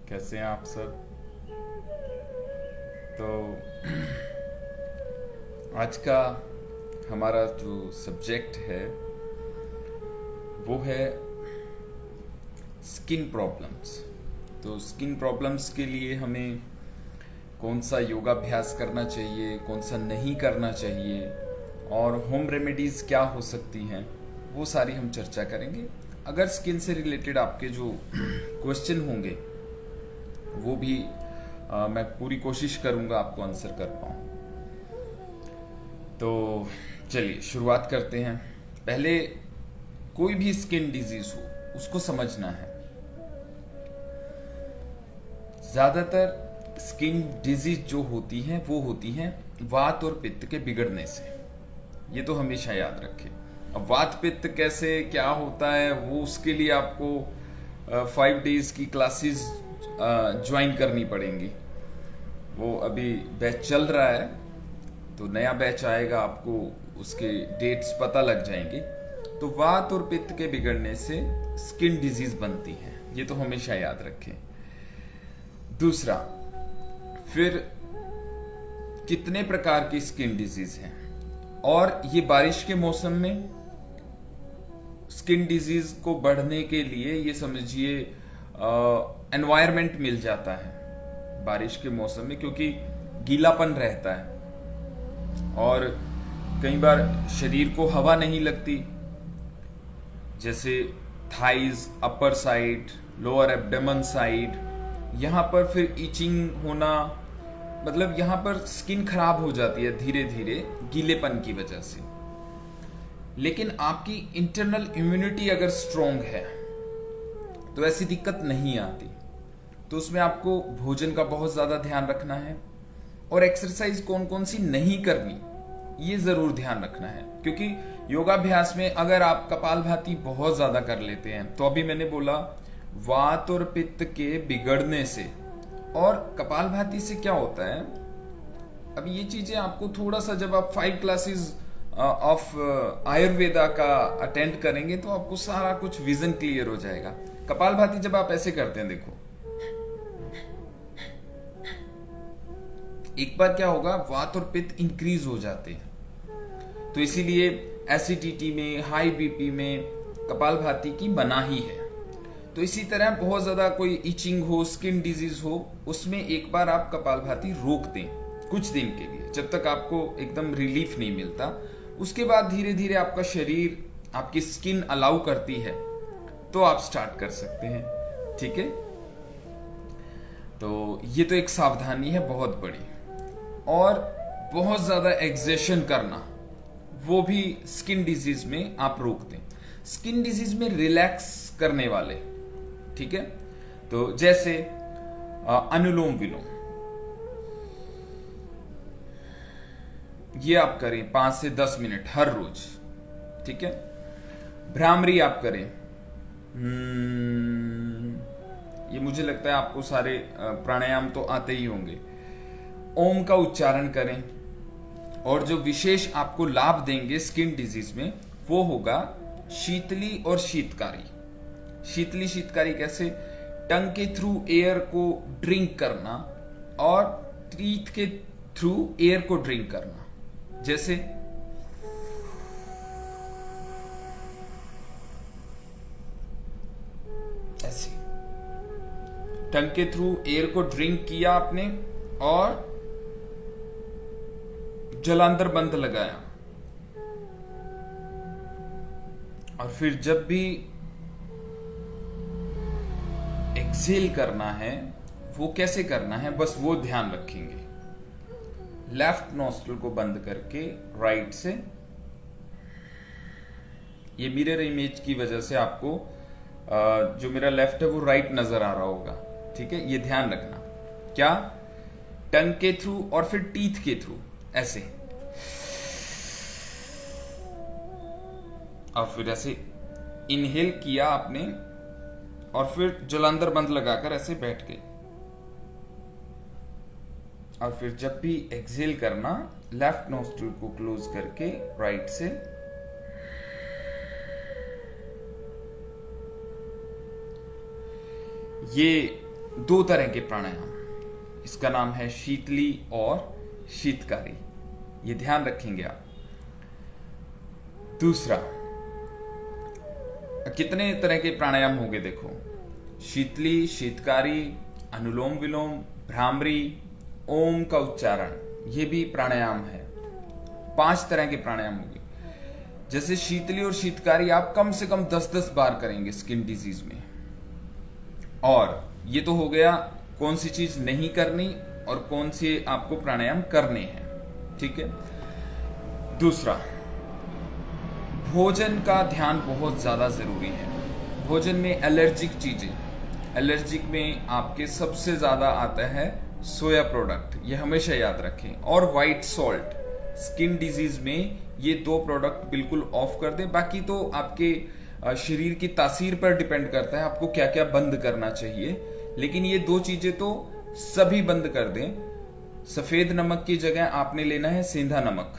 कैसे हैं आप सब। तो आज का हमारा जो सब्जेक्ट है वो है स्किन प्रॉब्लम्स। तो स्किन प्रॉब्लम्स के लिए हमें कौन सा योगाभ्यास करना चाहिए, कौन सा नहीं करना चाहिए और होम रेमेडीज़ क्या हो सकती हैं, वो सारी हम चर्चा करेंगे। अगर स्किन से रिलेटेड आपके जो क्वेश्चन होंगे वो भी मैं पूरी कोशिश करूंगा आपको आंसर कर पाऊँ। तो चलिए शुरुआत करते हैं। पहले कोई भी स्किन डिजीज हो उसको समझना है। ज़्यादातर स्किन डिजीज जो होती हैं वो होती हैं वात और पित्त के बिगड़ने से। ये तो हमेशा याद रखें। अब वात पित्त कैसे क्या होता है वो उसके लिए आपको 5 डेज की क्लासेस ज्वाइन करनी पड़ेंगी। वो अभी बैच चल रहा है, तो नया बैच आएगा, आपको उसके डेट्स पता लग जाएंगे। तो वात और पित्त के बिगड़ने से स्किन डिजीज बनती है, ये तो हमेशा याद रखें। दूसरा, फिर कितने प्रकार की स्किन डिजीज हैं, और ये बारिश के मौसम में स्किन डिजीज को बढ़ने के लिए ये समझिए एनवायरनमेंट मिल जाता है बारिश के मौसम में, क्योंकि गीलापन रहता है और कई बार शरीर को हवा नहीं लगती, जैसे thighs, upper side, lower abdomen side, यहाँ पर फिर इचिंग होना, मतलब यहाँ पर स्किन खराब हो जाती है धीरे धीरे गीलेपन की वजह से। लेकिन आपकी इंटरनल इम्यूनिटी अगर स्ट्रोंग है तो ऐसी दिक्कत नहीं आती। तो उसमें आपको भोजन का बहुत ज्यादा ध्यान रखना है, और एक्सरसाइज कौन कौन सी नहीं करनी ये जरूर ध्यान रखना है। क्योंकि योगाभ्यास में अगर आप कपालभाति बहुत ज्यादा कर लेते हैं, तो अभी मैंने बोला वात और पित्त के बिगड़ने से, और कपालभाति से क्या होता है, अब ये चीजें आपको थोड़ा सा, जब आप 5 क्लासेस ऑफ आयुर्वेदा का अटेंड करेंगे तो आपको सारा कुछ विजन क्लियर हो जाएगा। कपालभाति जब आप ऐसे करते हैं, देखो एक बार क्या होगा, वात और पित्त इंक्रीज हो जाते हैं। तो इसीलिए एसिडिटी में, हाई बीपी में कपालभाति की मनाही है। तो इसी तरह बहुत ज्यादा कोई इचिंग हो, स्किन डिजीज हो, उसमें एक बार आप कपालभाति रोक दें कुछ दिन के लिए, जब तक आपको एकदम रिलीफ नहीं मिलता। उसके बाद धीरे धीरे आपका शरीर, आपकी स्किन अलाउ करती है तो आप स्टार्ट कर सकते हैं। ठीक है, तो ये तो एक सावधानी है बहुत बड़ी। और बहुत ज्यादा एक्सेशन करना वो भी स्किन डिजीज में आप रोक दें। स्किन डिजीज में रिलैक्स करने वाले, ठीक है, तो जैसे अनुलोम विलोम, ये आप करें 5 से 10 मिनट हर रोज। ठीक है, भ्रामरी आप करें। ये मुझे लगता है आपको सारे प्राणायाम तो आते ही होंगे। ओम का उच्चारण करें, और जो विशेष आपको लाभ देंगे स्किन डिजीज में वो होगा शीतली और शीतकारी। शीतली शीतकारी कैसे, टंग के थ्रू एयर को ड्रिंक करना और टीथ के थ्रू एयर को ड्रिंक करना। जैसे ऐसे टंग के थ्रू एयर को ड्रिंक किया आपने और जलांतर बंद लगाया, और फिर जब भी एक्सेल करना है वो कैसे करना है, बस वो ध्यान रखेंगे। लेफ्ट नोस्ट्रल को बंद करके राइट से, ये मिरर इमेज की वजह से आपको जो मेरा लेफ्ट है वो राइट नजर आ रहा होगा। ठीक है, ये ध्यान रखना। क्या, टंग के थ्रू और फिर टीथ के थ्रू ऐसे, और फिर ऐसे इनहेल किया आपने, और फिर जलांधर बंद लगाकर ऐसे बैठ गए, और फिर जब भी एक्सेल करना लेफ्ट नोस्ट्रिल को क्लोज करके राइट से, ये दो तरह के प्राणायाम, इसका नाम है शीतली और शीतकारी, ये ध्यान रखेंगे आप। दूसरा, कितने तरह के प्राणायाम होंगे देखो, शीतली, शीतकारी, अनुलोम विलोम, भ्रामरी, ओम का उच्चारण, ये भी प्राणायाम है। 5 तरह के प्राणायाम होंगे। जैसे शीतली और शीतकारी आप कम से कम 10-10 बार करेंगे स्किन डिजीज में। और ये तो हो गया कौन सी चीज नहीं करनी और कौन से आपको प्राणायाम करने हैं, ठीक है। दूसरा, भोजन का ध्यान बहुत ज्यादा जरूरी है। भोजन में एलर्जिक चीजें, एलर्जिक में आपके सबसे ज्यादा आता है सोया प्रोडक्ट, ये हमेशा याद रखें, और व्हाइट सॉल्ट। स्किन डिजीज में ये 2 प्रोडक्ट बिल्कुल ऑफ कर दें। बाकी तो आपके शरीर की तासीर पर डिपेंड करता है आपको क्या क्या बंद करना चाहिए, लेकिन ये 2 चीजें तो सभी बंद कर दें। सफेद नमक की जगह आपने लेना है सेंधा नमक,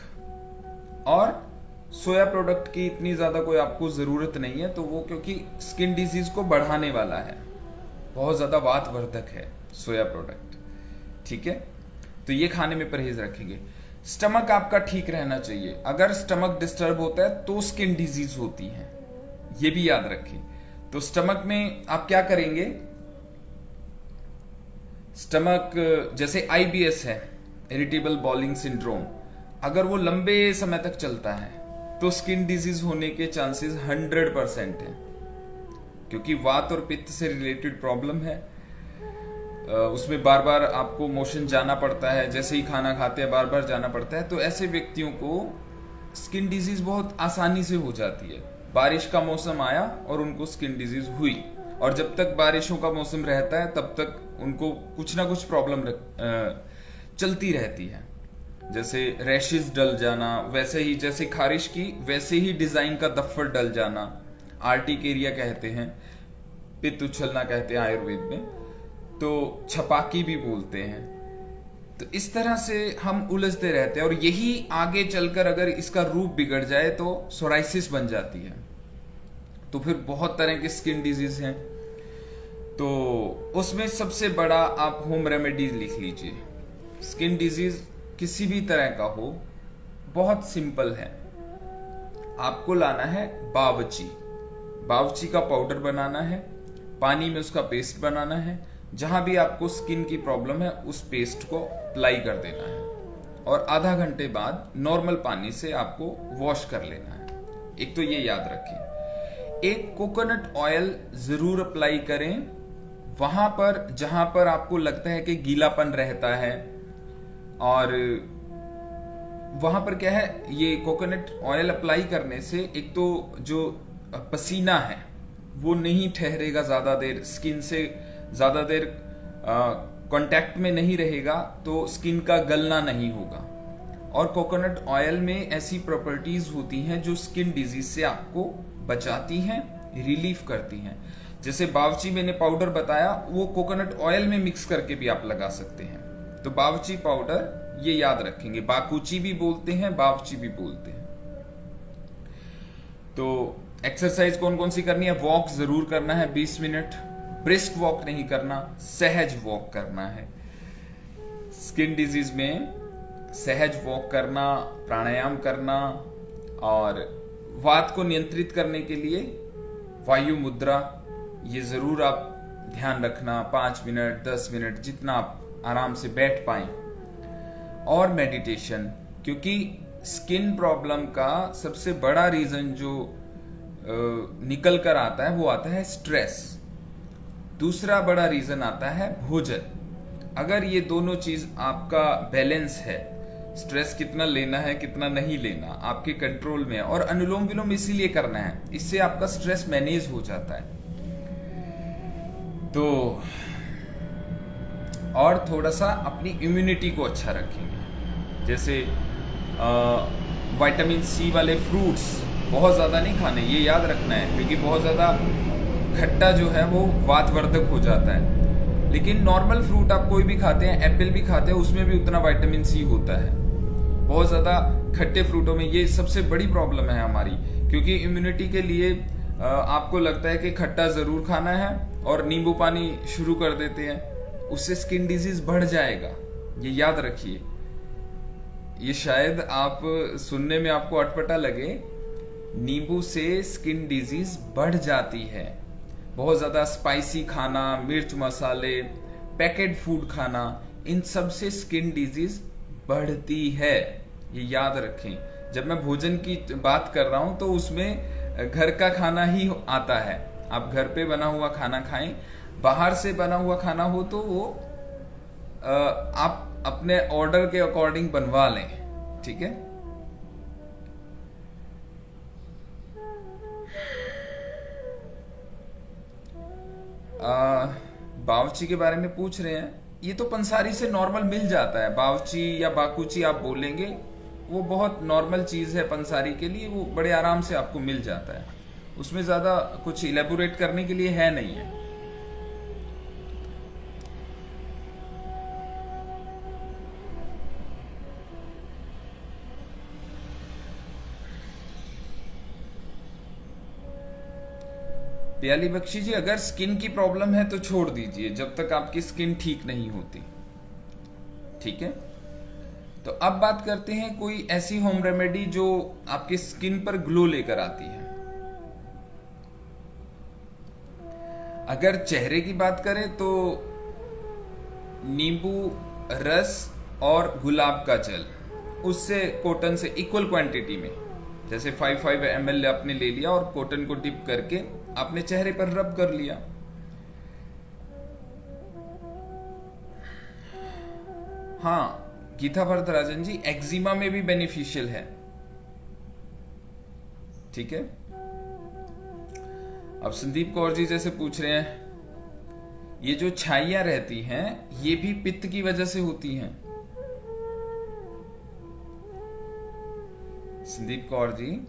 और सोया प्रोडक्ट की इतनी ज्यादा कोई आपको जरूरत नहीं है, तो वो क्योंकि स्किन डिजीज को बढ़ाने वाला है, बहुत ज्यादा वातवर्धक है सोया प्रोडक्ट, ठीक है। तो ये खाने में परहेज रखेंगे। स्टमक आपका ठीक रहना चाहिए। अगर स्टमक डिस्टर्ब होता है तो स्किन डिजीज होती है, ये भी याद रखें। तो स्टमक में आप क्या करेंगे, स्टमक जैसे आईबीएस है, इरिटेबल बाउलिंग सिंड्रोम, अगर वो लंबे समय तक चलता है तो स्किन डिजीज होने के चांसेस 100% है, क्योंकि वात और पित्त से रिलेटेड प्रॉब्लम है। उसमें बार बार आपको मोशन जाना पड़ता है, जैसे ही खाना खाते हैं बार बार जाना पड़ता है, तो ऐसे व्यक्तियों को स्किन डिजीज बहुत आसानी से हो जाती है। बारिश का मौसम आया और उनको स्किन डिजीज हुई, और जब तक बारिशों का मौसम रहता है तब तक उनको कुछ ना कुछ प्रॉब्लम चलती रहती है। जैसे रैशेस डल जाना, वैसे ही जैसे खारिश की वैसे ही डिजाइन का दफ्फर डल जाना, आर्टिकेरिया कहते हैं, पित्त उछलना कहते हैं आयुर्वेद में, तो छपाकी भी बोलते हैं। तो इस तरह से हम उलझते रहते हैं, और यही आगे चलकर अगर इसका रूप बिगड़ जाए तो सोराइसिस बन जाती है, तो फिर बहुत तरह के स्किन डिजीज हैं। तो उसमें सबसे बड़ा आप होम रेमेडीज लिख लीजिए। स्किन डिजीज किसी भी तरह का हो, बहुत सिंपल है। आपको लाना है बावची, बावची का पाउडर बनाना है, पानी में उसका पेस्ट बनाना है, जहां भी आपको स्किन की प्रॉब्लम है उस पेस्ट को अप्लाई कर देना है, और आधा घंटे बाद नॉर्मल पानी से आपको वॉश कर लेना है। एक तो ये याद रखें। एक कोकोनट ऑयल जरूर अप्लाई करें वहां पर जहां पर आपको लगता है कि गीलापन रहता है, और वहां पर क्या है, ये कोकोनट ऑयल अप्लाई करने से एक तो जो पसीना है वो नहीं ठहरेगा ज्यादा देर, स्किन से ज्यादा देर कांटेक्ट में नहीं रहेगा, तो स्किन का गलना नहीं होगा। और कोकोनट ऑयल में ऐसी प्रॉपर्टीज होती हैं जो स्किन डिजीज से आपको बचाती हैं, रिलीफ करती हैं। जैसे बावची मैंने पाउडर बताया, वो कोकोनट ऑयल में मिक्स करके भी आप लगा सकते हैं। तो बावची पाउडर ये याद रखेंगे, बाकुची भी बोलते हैं, बावची भी बोलते हैं। तो एक्सरसाइज कौन कौन सी करनी है, वॉक जरूर करना है 20 मिनट, ब्रिस्क वॉक नहीं करना, सहज वॉक करना है। स्किन डिजीज में सहज वॉक करना, प्राणायाम करना, और वात को नियंत्रित करने के लिए वायु मुद्रा, ये जरूर आप ध्यान रखना, 5 मिनट 10 मिनट जितना आप आराम से बैठ पाए। और मेडिटेशन, क्योंकि स्किन प्रॉब्लम का सबसे बड़ा रीजन जो निकल कर आता है वो आता है स्ट्रेस। दूसरा बड़ा रीजन आता है भोजन। अगर ये दोनों चीज आपका बैलेंस है, स्ट्रेस कितना लेना है कितना नहीं लेना आपके कंट्रोल में है, और अनुलोम विलोम इसीलिए करना है, इससे आपका स्ट्रेस मैनेज हो जाता है। तो और थोड़ा सा अपनी इम्यूनिटी को अच्छा रखेंगे, जैसे विटामिन सी वाले फ्रूट्स बहुत ज़्यादा नहीं खाने, ये याद रखना है, क्योंकि बहुत ज़्यादा खट्टा जो है वो वातवर्धक हो जाता है। लेकिन नॉर्मल फ्रूट आप कोई भी खाते हैं, एप्पल भी खाते हैं, उसमें भी उतना विटामिन सी होता है। बहुत ज़्यादा खट्टे फ्रूटों में ये सबसे बड़ी प्रॉब्लम है हमारी, क्योंकि इम्यूनिटी के लिए आपको लगता है कि खट्टा ज़रूर खाना है, और नींबू पानी शुरू कर देते हैं, उससे स्किन डिजीज बढ़ जाएगा। ये याद रखिए। ये शायद आप सुनने में आपको अटपटा लगे, नींबू से स्किन डिजीज बढ़ जाती है। बहुत ज्यादा स्पाइसी खाना, मिर्च मसाले, पैकेट फूड खाना, इन सब से स्किन डिजीज बढ़ती है। ये याद रखें। जब मैं भोजन की बात कर रहा हूं तो उसमें घर का खाना ही आता है। आप घर पे बना हुआ खाना खाएं, बाहर से बना हुआ खाना हो तो वो आप अपने ऑर्डर के अकॉर्डिंग बनवा लें, ठीक है। बावर्ची के बारे में पूछ रहे हैं। ये तो पंसारी से नॉर्मल मिल जाता है। बावर्ची या बाकुची आप बोलेंगे, वो बहुत नॉर्मल चीज है पंसारी के लिए, वो बड़े आराम से आपको मिल जाता है। उसमें ज्यादा कुछ इलेबोरेट करने के लिए है नहीं है। प्याली बख्शी जी, अगर स्किन की प्रॉब्लम है तो छोड़ दीजिए जब तक आपकी स्किन ठीक नहीं होती, ठीक है। तो अब बात करते हैं कोई ऐसी होम रेमेडी जो आपकी स्किन पर ग्लो लेकर आती है। अगर चेहरे की बात करें तो नींबू रस और गुलाब का जल, उससे कॉटन से इक्वल क्वांटिटी में, जैसे 5 ml आपने ले लिया और कॉटन को डिप करके आपने चेहरे पर रब कर लिया। हाँ गीता वरदराजन जी, एक्जिमा में भी बेनिफिशियल है, ठीक है। अब संदीप कौर जी जैसे पूछ रहे हैं, ये जो छाइयां रहती हैं ये भी पित्त की वजह से होती हैं। संदीप कौर जी,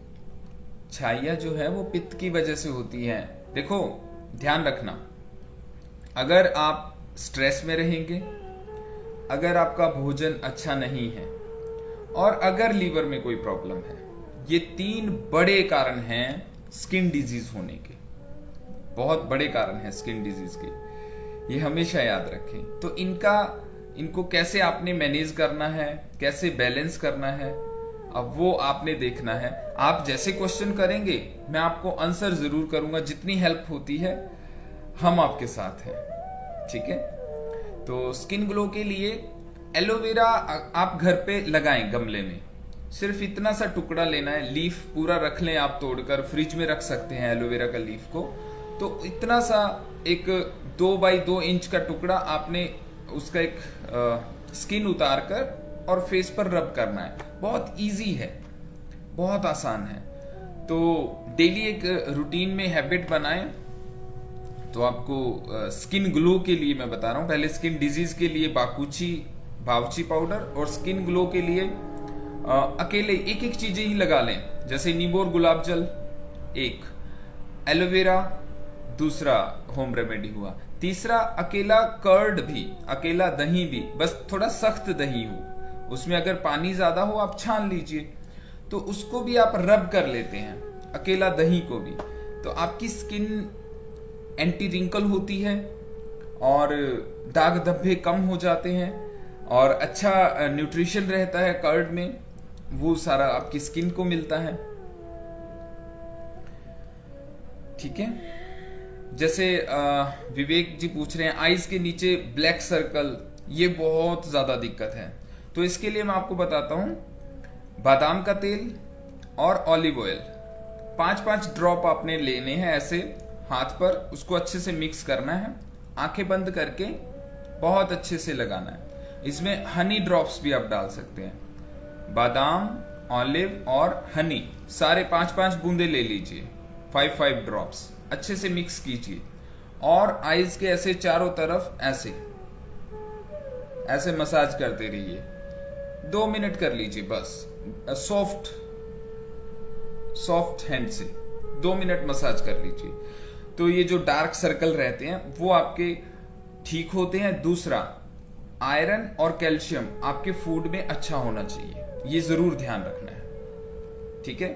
छाइयां जो है वो पित्त की वजह से होती हैं। देखो ध्यान रखना, अगर आप स्ट्रेस में रहेंगे, अगर आपका भोजन अच्छा नहीं है और अगर लीवर में कोई प्रॉब्लम है, ये 3 बड़े कारण हैं स्किन डिजीज होने के। बहुत बड़े कारण हैं स्किन डिजीज के, ये हमेशा याद रखें। तो इनको कैसे आपने मैनेज करना है, कैसे बैलेंस करना है, अब वो आपने देखना है। आप जैसे क्वेश्चन करेंगे मैं आपको आंसर जरूर करूंगा, जितनी हेल्प होती है हम आपके साथ हैं, ठीक है। तो स्किन ग्लो के लिए एलोवेरा आप घर पे लगाएं गमले में। सिर्फ इतना सा टुकड़ा लेना है, लीफ पूरा रख लें आप, तोड़कर फ्रिज में रख सकते हैं एलोवेरा का लीफ को। तो इतना सा एक 2 बाई 2 इंच का टुकड़ा आपने उसका एक स्किन उतार कर और फेस पर रब करना है। बहुत इजी है, बहुत आसान है। तो डेली एक रूटीन में हैबिट बनाएं तो आपको स्किन ग्लो के लिए मैं बता रहा हूं। पहले स्किन डिजीज के लिए बावची पाउडर, और स्किन ग्लो के लिए अकेले एक एक चीजें ही लगा लें, जैसे नींबू और गुलाब जल एक, एलोवेरा दूसरा होम रेमेडी हुआ, तीसरा अकेला कर्ड भी, अकेला दही भी, बस थोड़ा सख्त दही हो, उसमें अगर पानी ज्यादा हो आप छान लीजिए, तो उसको भी आप रब कर लेते हैं, अकेला दही को भी। तो आपकी स्किन एंटी रिंकल होती है और दाग धब्बे कम हो जाते हैं और अच्छा न्यूट्रिशन रहता है कर्ड में, वो सारा आपकी स्किन को मिलता है, ठीक है। जैसे विवेक जी पूछ रहे हैं आईज के नीचे ब्लैक सर्कल, ये बहुत ज्यादा दिक्कत है। तो इसके लिए मैं आपको बताता हूं, बादाम का तेल और ऑलिव ऑयल 5-5 ड्रॉप आपने लेने हैं ऐसे हाथ पर, उसको अच्छे से मिक्स करना है, आंखें बंद करके बहुत अच्छे से लगाना है। इसमें हनी ड्रॉप्स भी आप डाल सकते हैं। बादाम, ऑलिव और हनी सारे 5-5 बूंदे ले लीजिए, 5-5 ड्रॉप्स, अच्छे से मिक्स कीजिए और आईज के ऐसे चारों तरफ ऐसे ऐसे मसाज करते रहिए, 2 मिनट कर लीजिए बस, सॉफ्ट हैंड से 2 मिनट मसाज कर लीजिए। तो ये जो डार्क सर्कल रहते हैं वो आपके ठीक होते हैं। दूसरा, आयरन और कैल्शियम आपके फूड में अच्छा होना चाहिए, ये जरूर ध्यान रखना है, ठीक है।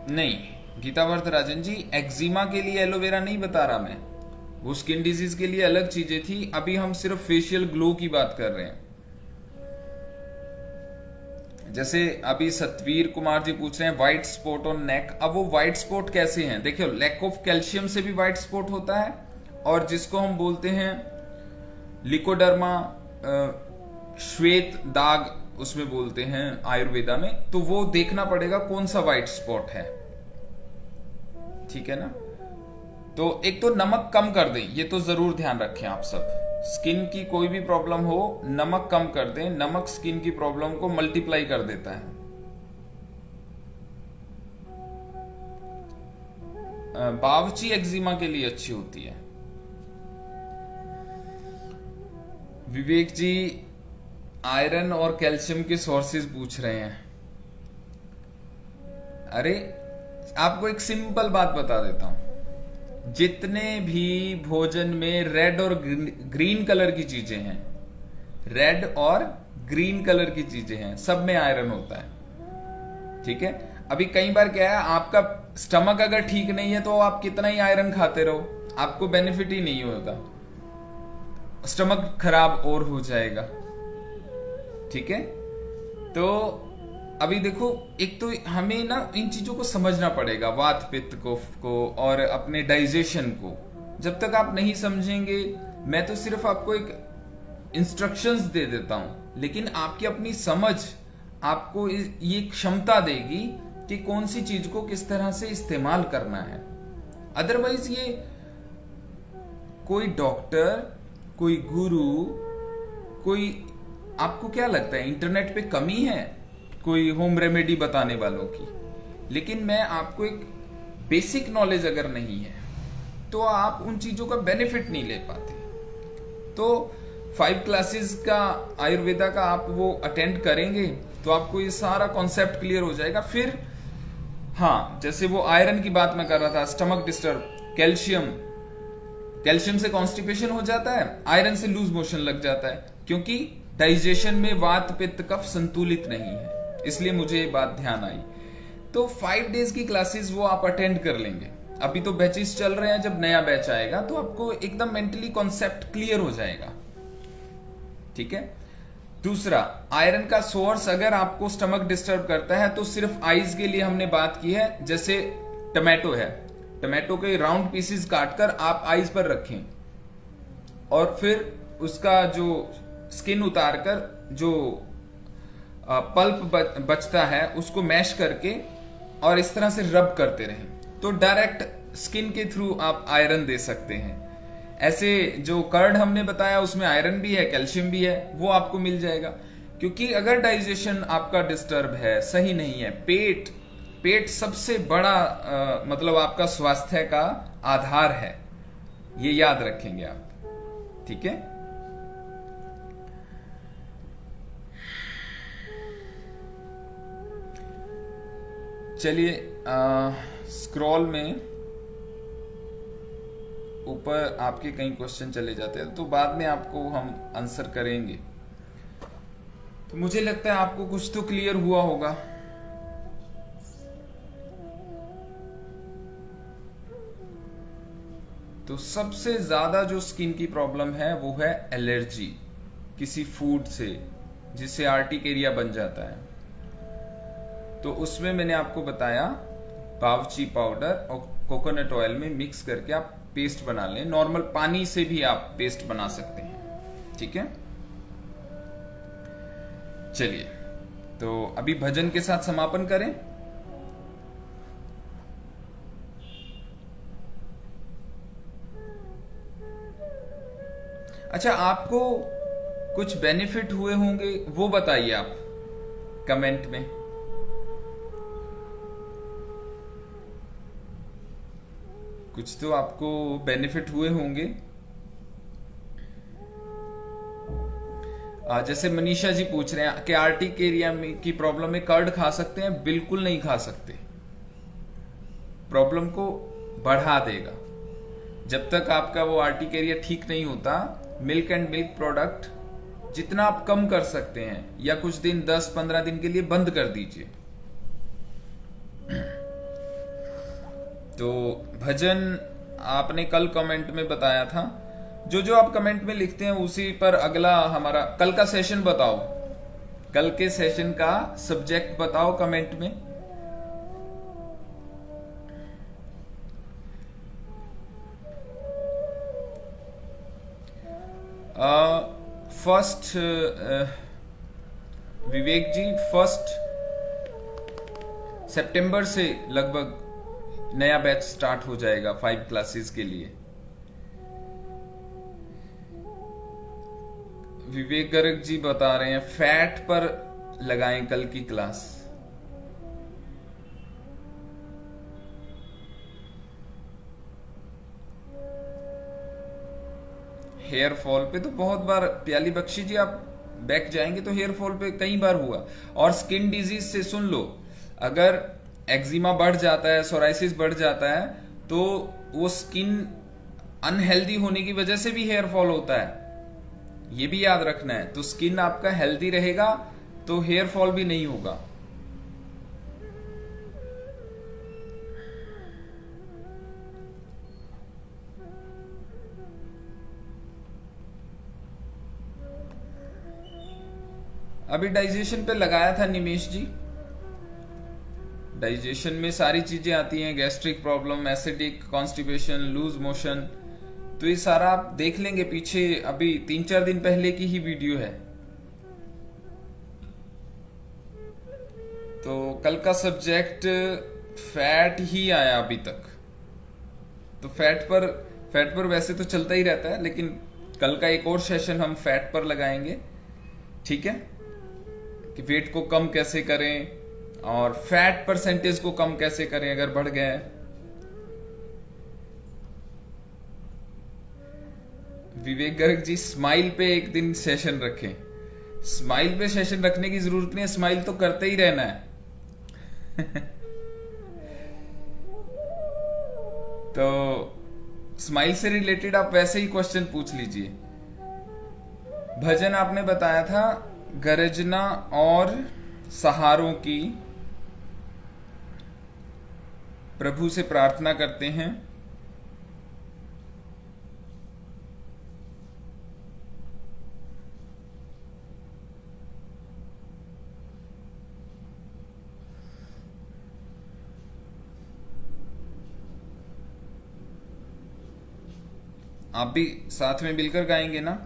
नहीं गीतावर्त राजन जी, एक्जिमा के लिए एलोवेरा नहीं बता रहा मैं, वो स्किन डिजीज के लिए अलग चीजें थी। अभी हम सिर्फ फेशियल ग्लो की बात कर रहे हैं। जैसे अभी सतवीर कुमार जी पूछ रहे हैं व्हाइट स्पॉट ऑन नेक। अब वो व्हाइट स्पॉट कैसे हैं? देखियो, लैक ऑफ कैल्शियम से भी व्हाइट स्पॉट होता है, और जिसको हम बोलते हैं लिकोडर्मा, श्वेत दाग उसमें बोलते हैं आयुर्वेदा में, तो वो देखना पड़ेगा कौन सा व्हाइट स्पॉट है। ठीक है ना? तो एक तो नमक कम कर दें, ये तो जरूर ध्यान रखें आप सब। स्किन की कोई भी प्रॉब्लम हो, नमक कम कर दें। नमक स्किन की प्रॉब्लम को मल्टीप्लाई कर देता है। बावची एक्जिमा के लिए अच्छी होती है। विवेक जी आयरन और कैल्शियम के सोर्सेज पूछ रहे हैं। अरे आपको एक सिंपल बात बता देता हूं, जितने भी भोजन में रेड और ग्रीन कलर की चीजें हैं, रेड और ग्रीन कलर की चीजें हैं, सब में आयरन होता है। ठीक है? अभी कई बार क्या है, आपका स्टमक अगर ठीक नहीं है तो आप कितना ही आयरन खाते रहो, आपको बेनिफिट ही नहीं होगा, स्टमक खराब और हो जाएगा। ठीक है? तो अभी देखो, एक तो हमें ना इन चीजों को समझना पड़ेगा, वात पित्त को और अपने डाइजेशन को। जब तक आप नहीं समझेंगे, मैं तो सिर्फ आपको एक इंस्ट्रक्शंस दे देता हूं, लेकिन आपकी अपनी समझ आपको ये क्षमता देगी कि कौन सी चीज को किस तरह से इस्तेमाल करना है। अदरवाइज ये कोई डॉक्टर, कोई गुरु, कोई, आपको क्या लगता है इंटरनेट पे कमी है कोई होम रेमेडी बताने वालों की? लेकिन मैं आपको एक बेसिक नॉलेज अगर नहीं है तो आप उन चीजों का बेनिफिट नहीं ले पाते। तो 5 क्लासेस का आयुर्वेदा का आप वो अटेंड करेंगे तो आपको ये सारा कॉन्सेप्ट क्लियर हो जाएगा। फिर हाँ, जैसे वो आयरन की बात मैं कर रहा था, स्टमक डिस्टर्ब, कैल्शियम से कॉन्स्टिपेशन हो जाता है, आयरन से लूज मोशन लग जाता है, क्योंकि डाइजेशन में वात पित्त कफ संतुलित नहीं है। इसलिए मुझे ये बात ध्यान आई। तो 5 डेज की क्लासेस वो आप अटेंड कर लेंगे। अभी तो बैचेस चल रहे हैं, जब नया बैच आएगा तो आपको एकदम मेंटली कॉन्सेप्ट क्लियर हो जाएगा। ठीक है? दूसरा, आयरन का सोर्स अगर आपको स्टमक डिस्टर्ब करता है तो सिर्फ आइज के लिए हमने बात की है। जैसे टमाटो है, टमाटो के राउंड पीसेस काटकर आप आइज पर रखें और फिर उसका जो स्किन उतारकर जो पल्प बचता है उसको मैश करके और इस तरह से रब करते रहें, तो डायरेक्ट स्किन के थ्रू आप आयरन दे सकते हैं। ऐसे जो कर्ड हमने बताया उसमें आयरन भी है, कैल्शियम भी है, वो आपको मिल जाएगा। क्योंकि अगर डाइजेशन आपका डिस्टर्ब है, सही नहीं है, पेट सबसे बड़ा मतलब आपका स्वास्थ्य का आधार है, ये याद रखेंगे आप। ठीक है? चलिए, स्क्रॉल में ऊपर आपके कई क्वेश्चन चले जाते हैं तो बाद में आपको हम आंसर करेंगे। तो मुझे लगता है आपको कुछ तो क्लियर हुआ होगा। तो सबसे ज्यादा जो स्किन की प्रॉब्लम है वो है एलर्जी किसी फूड से, जिससे आर्टिकेरिया बन जाता है। तो उसमें मैंने आपको बताया बावची पाउडर और कोकोनट ऑयल में मिक्स करके आप पेस्ट बना लें। नॉर्मल पानी से भी आप पेस्ट बना सकते हैं। ठीक है? चलिए, तो अभी भजन के साथ समापन करें। अच्छा, आपको कुछ बेनिफिट हुए होंगे वो बताइए आप कमेंट में। कुछ तो आपको बेनिफिट हुए होंगे। जैसे मनीषा जी पूछ रहे हैं कि आर्टिकेरिया में की प्रॉब्लम में कर्ड खा सकते हैं? बिल्कुल नहीं खा सकते, प्रॉब्लम को बढ़ा देगा। जब तक आपका वो आर्टिकेरिया ठीक नहीं होता, मिल्क एंड मिल्क प्रोडक्ट जितना आप कम कर सकते हैं या कुछ दिन 10-15 दिन के लिए बंद कर दीजिए। तो भजन आपने कल कमेंट में बताया था, जो जो आप कमेंट में लिखते हैं उसी पर अगला हमारा कल का सेशन बताओ, कल के सेशन का सब्जेक्ट बताओ कमेंट में। फर्स्ट विवेक जी, 1 सितंबर से लगभग नया बैच स्टार्ट हो जाएगा 5 क्लासेस के लिए। विवेक गर्ग जी बता रहे हैं फैट पर लगाएं कल की क्लास। हेयर फॉल पे तो बहुत बार, प्याली बख्शी जी आप बैक जाएंगे तो हेयर फॉल पे कई बार हुआ। और स्किन डिजीज से सुन लो, अगर एक्जिमा बढ़ जाता है, सोराइसिस बढ़ जाता है, तो वो स्किन अनहेल्दी होने की वजह से भी हेयर फॉल होता है, ये भी याद रखना है। तो स्किन आपका हेल्दी रहेगा तो हेयर फॉल भी नहीं होगा। अभी डाइजेशन पे लगाया था निमेश जी। डाइजेशन में सारी चीजें आती हैं, gastric problem, acidic, constipation, loose motion, तो ये सारा आप देख लेंगे पीछे, अभी 3-4 दिन पहले की ही वीडियो है। तो कल का सब्जेक्ट फैट ही आया अभी तक। तो फैट पर वैसे तो चलता ही रहता है, लेकिन कल का एक और सेशन हम फैट पर लगाएंगे, ठीक है, कि वेट को कम कैसे करें और फैट परसेंटेज को कम कैसे करें अगर बढ़ गए। विवेक गर्ग जी, स्माइल पे एक दिन सेशन रखें। स्माइल पे सेशन रखने की जरूरत नहीं है, स्माइल तो करते ही रहना है। तो स्माइल से रिलेटेड आप वैसे ही क्वेश्चन पूछ लीजिए। भजन आपने बताया था गर्जना और सहारों की प्रभु से प्रार्थना करते हैं। आप भी साथ में मिलकर गाएंगे ना?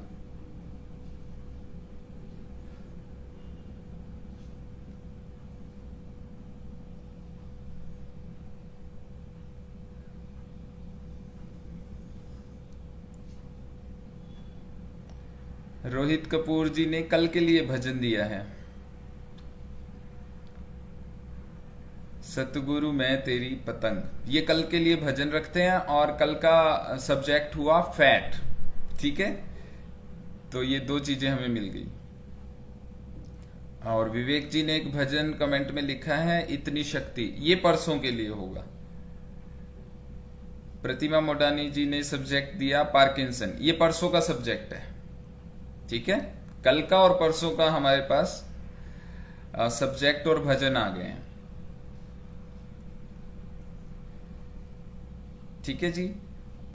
रोहित कपूर जी ने कल के लिए भजन दिया है, सतगुरु मैं तेरी पतंग। ये कल के लिए भजन रखते हैं और कल का सब्जेक्ट हुआ फैट, ठीक है। तो ये 2 चीजें हमें मिल गई। और विवेक जी ने एक भजन कमेंट में लिखा है इतनी शक्ति, ये परसों के लिए होगा। प्रतिमा मोडानी जी ने सब्जेक्ट दिया पार्किंसन, ये परसों का सब्जेक्ट है, ठीक है। कल का और परसों का हमारे पास सब्जेक्ट और भजन आ गए हैं, ठीक है जी।